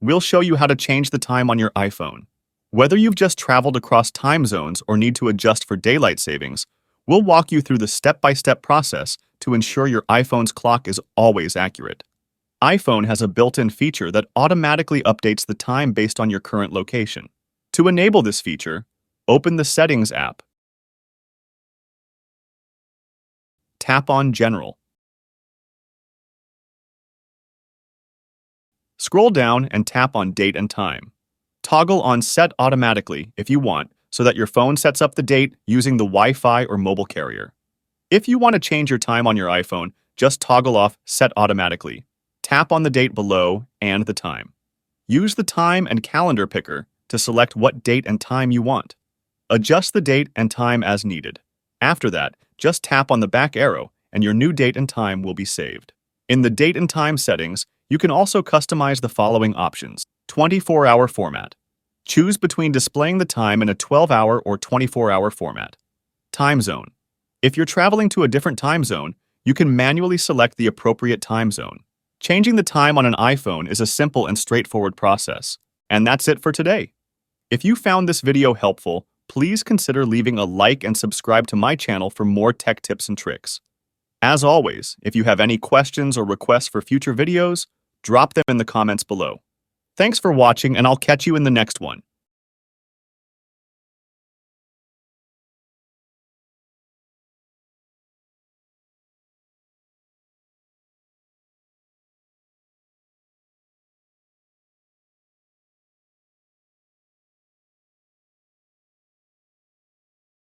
We'll show you how to change the time on your iPhone. Whether you've just traveled across time zones or need to adjust for daylight savings, we'll walk you through the step-by-step process to ensure your iPhone's clock is always accurate. iPhone has a built-in feature that automatically updates the time based on your current location. To enable this feature, open the Settings app. Tap on General. Scroll down and tap on Date and Time. Toggle on Set Automatically if you want, so that your phone sets up the date using the Wi-Fi or mobile carrier. If you want to change your time on your iPhone, just toggle off Set Automatically. Tap on the date below and the time. Use the time and calendar picker to select what date and time you want. Adjust the date and time as needed. After that, just tap on the back arrow and your new date and time will be saved. In the date and time settings, you can also customize the following options. 24-hour format. Choose between displaying the time in a 12-hour or 24-hour format. Time zone. If you're traveling to a different time zone, you can manually select the appropriate time zone. Changing the time on an iPhone is a simple and straightforward process. And that's it for today. If you found this video helpful, please consider leaving a like and subscribe to my channel for more tech tips and tricks. As always, if you have any questions or requests for future videos, drop them in the comments below. Thanks for watching, and I'll catch you in the next one.